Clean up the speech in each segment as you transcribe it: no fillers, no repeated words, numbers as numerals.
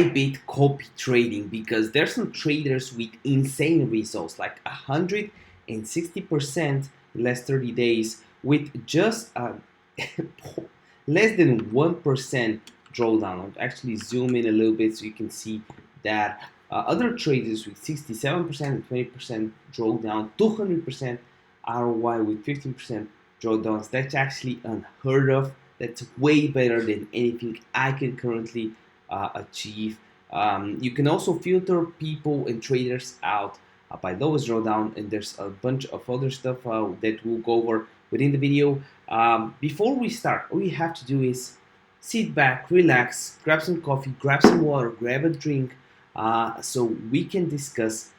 Bybit copy trading, because there's some traders with insane results like 160% in last 30 days with just less than 1% drawdown. I'll actually zoom in a little bit so you can see that other traders with 67% and 20% drawdown, 200% ROI with 15% drawdowns. That's actually unheard of. That's way better than anything I can currently achieve. You can also filter people and traders out by lowest drawdown, and there's a bunch of other stuff that we'll go over within the video. Before we start, all you have to do is sit back, relax, grab some coffee, grab some water, grab a drink, so we can discuss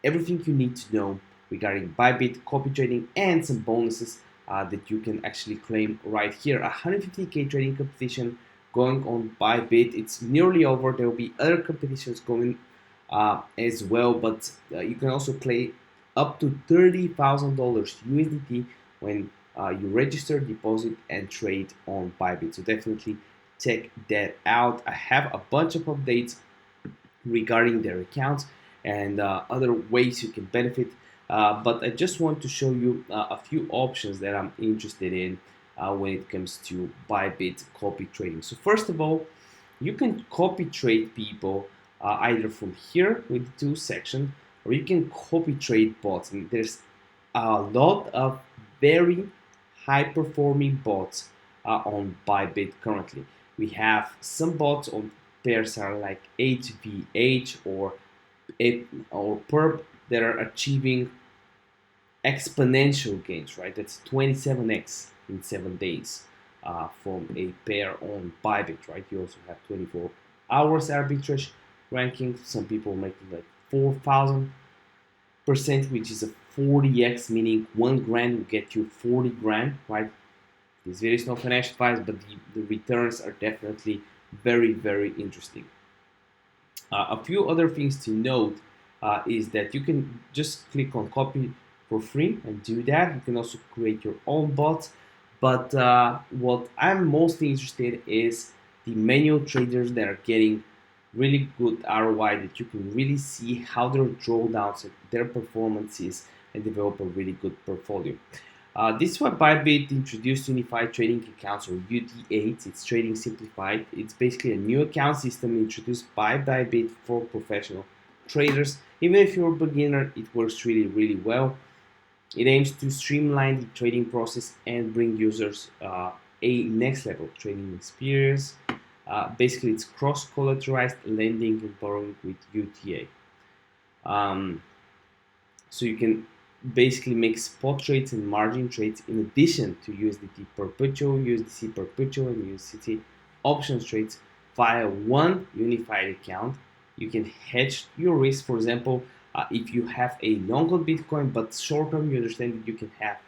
everything you need to know regarding Bybit, copy trading, and some bonuses that you can actually claim right here. 150k trading competition going on Bybit. It's nearly over. There will be other competitions going as well, but you can also play up to $30,000 USDT when you register, deposit, and trade on Bybit. So definitely check that out. I have a bunch of updates regarding their accounts and other ways you can benefit. But I just want to show you a few options that I'm interested in when it comes to Bybit copy trading. So first of all, you can copy trade people either from here with the two section, or you can copy trade bots. And there's a lot of very high performing bots on Bybit currently. We have some bots on pairs that are like HVH or PERP that are achieving exponential gains, right? That's 27x in 7 days from a pair on Bybit, right? You also have 24 hours arbitrage ranking. Some people making like 4,000%, which is a 40x, meaning 1 grand will get you 40 grand, right? This video is not financial advice, but the returns are definitely very, very interesting. A few other things to note is that you can just click on copy for free and do that. You can also create your own bots, but what I'm mostly interested in is the manual traders that are getting really good ROI, that you can really see how their drawdowns and their performance is and develop a really good portfolio. This is why Bybit introduced Unified Trading Accounts, or UT8. It's Trading Simplified. It's basically a new account system introduced by Bybit for professional traders. Even if you're a beginner, it works really, really well. It aims to streamline the trading process and bring users a next level trading experience. Basically, it's cross-collateralized lending and borrowing with UTA. So you can basically make spot trades and margin trades in addition to USDT perpetual, USDC perpetual, and USDT options trades via one unified account. You can hedge your risk. For example, if you have a long on Bitcoin, but short term, you understand that you can have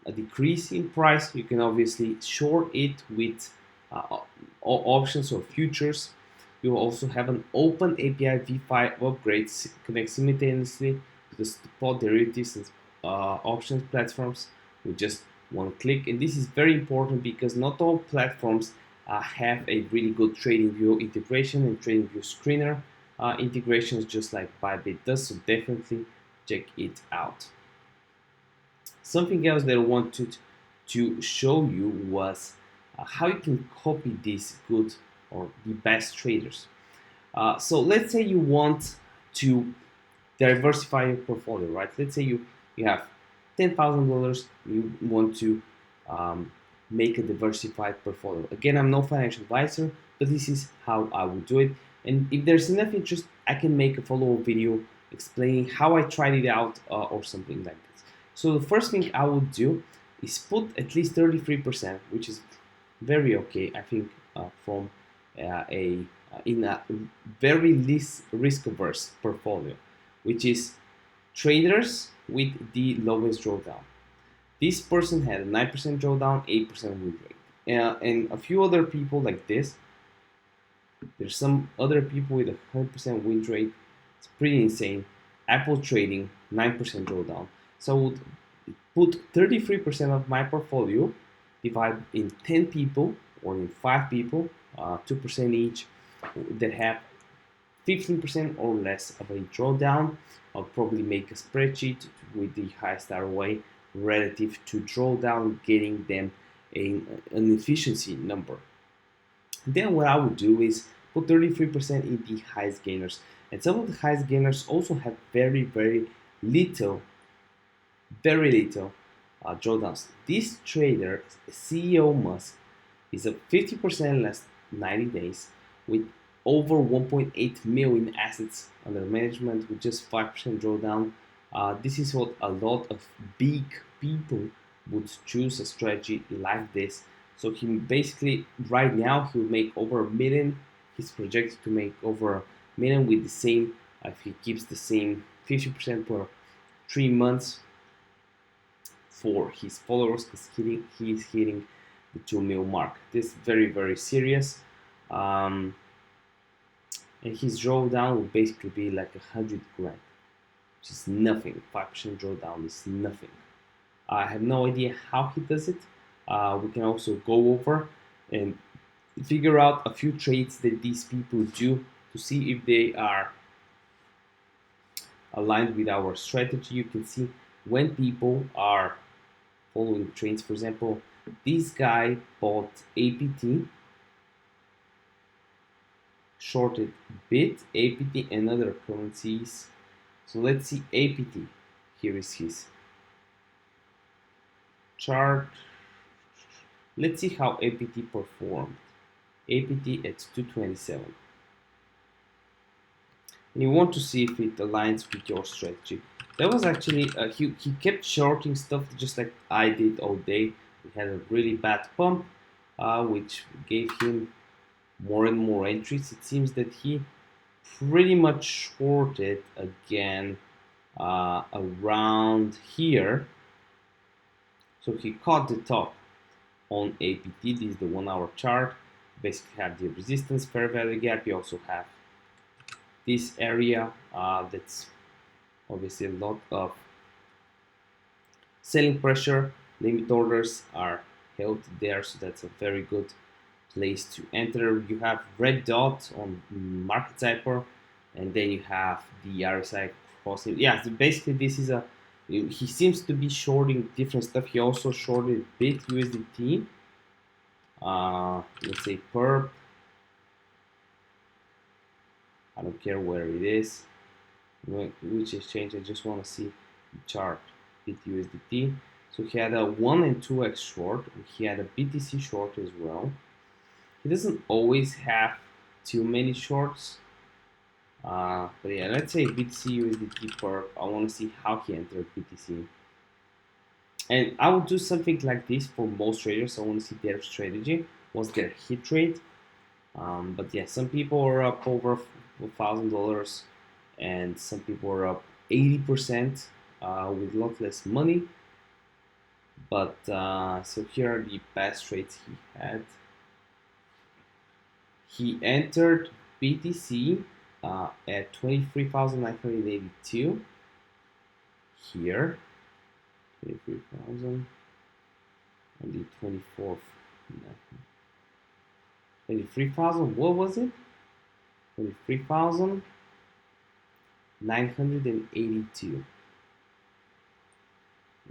a decrease in price. You can obviously short it with options or futures. You will also have an open API V5 upgrades connect simultaneously to the spot derivatives and options platforms with just one click. And this is very important because not all platforms have a really good TradingView integration and TradingView screener integrations, just like Bybit does. So definitely check it out. Something else that I wanted to show you was how you can copy these good or the best traders. So let's say you want to diversify your portfolio, right? Let's say you have $10,000, you want to make a diversified portfolio. Again, I'm no financial advisor, but this is how I would do it. And if there's enough interest, I can make a follow-up video explaining how I tried it out or something like this. So the first thing I would do is put at least 33%, which is very okay, I think, from in a very least risk-averse portfolio, which is traders with the lowest drawdown. This person had a 9% drawdown, 8% win rate, and a few other people like this. There's some other people with a 100% win rate. It's pretty insane. Apple Trading, 9% drawdown. So I would put 33% of my portfolio, divide in 10 people or in 5 people, 2% each that have 15% or less of a drawdown. I'll probably make a spreadsheet with the highest ROI relative to drawdown, getting them an efficiency number. Then what I would do is put 33% in the highest gainers. And some of the highest gainers also have very little, drawdowns. This trader, CEO Musk, is up 50% last 90 days with over 1.8 million assets under management with just 5% drawdown. This is what a lot of big people would choose a strategy like this. So he basically right now he will make over a million. He's projected to make over a million with the same. If he keeps the same 50% per 3 months for his followers, because he's hitting the 2 mil mark. This is very serious. And his drawdown will basically be like 100 grand, which is nothing. 5% drawdown is nothing. I have no idea how he does it. We can also go over and figure out a few trades that these people do to see if they are aligned with our strategy. You can see when people are following trades. For example, this guy bought APT, shorted BIT, APT, and other currencies. So let's see APT. Here is his chart. Let's see how APT performed. APT at 227. And you want to see if it aligns with your strategy. That was actually, he kept shorting stuff just like I did all day. We had a really bad pump, which gave him more and more entries. It seems that he pretty much shorted again around here. So he caught the top on APT. This is the 1 hour chart. Basically have the resistance, fair value gap. You also have this area that's obviously a lot of selling pressure. Limit orders are held there, so that's a very good place to enter. You have red dot on market cipher, and then you have the RSI crossing. Yeah, so basically this is he seems to be shorting different stuff. He also shorted BIT USDT. Let's say perp. I don't care where it is, which exchange. I just want to see the chart. BIT USDT. So he had a 1 and 2x short. He had a BTC short as well. He doesn't always have too many shorts. But yeah, let's say BTC USDT perp. I want to see how he entered BTC. And I would do something like this for most traders. I want to see their strategy. What's their hit rate? But yeah, some people are up over $1,000, and some people are up 80% with a lot less money. But so here are the best trades he had. He entered BTC at 23,982 here. 23,000 on the 24th. 23,000. What was it? 23,982.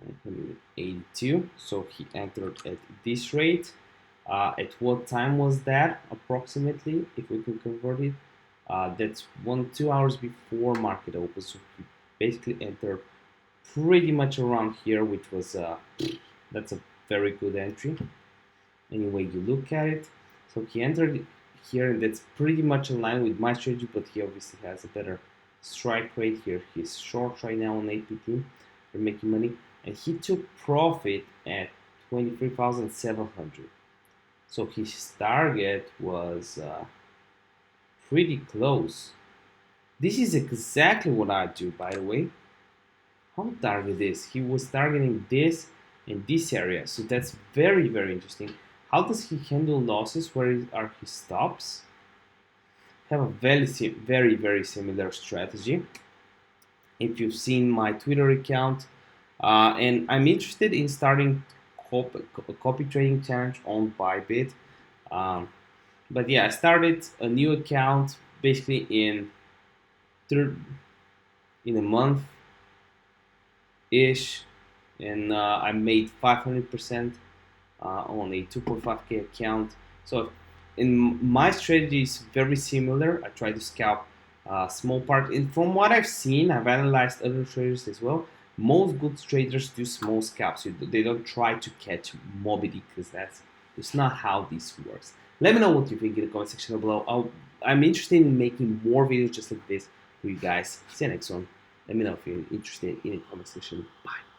982. So he entered at this rate. At what time was that approximately? If we can convert it, that's 2 hours before market open. So he basically entered pretty much around here, which was that's a very good entry. Anyway, you look at it. So he entered here, and that's pretty much in line with my strategy, but he obviously has a better strike rate here. He's short right now on APT. They're making money, and he took profit at 23,700. So his target was pretty close. This is exactly what I do, by the way. How to target this? He was targeting this in this area, so that's very interesting. How does he handle losses? Where are his stops? Have a very similar strategy. If you've seen my Twitter account, and I'm interested in starting copy trading challenge on Bybit. But yeah, I started a new account basically third in a month ish, and I made 500% on a 2.5K account. So in my strategy is very similar. I try to scalp small part. And from what I've seen, I've analyzed other traders as well. Most good traders do small scalps. They don't try to catch mobility because it's not how this works. Let me know what you think in the comment section below. I'm interested in making more videos just like this for you guys. See you next one. Let me know if you're interested in the comment section. Bye.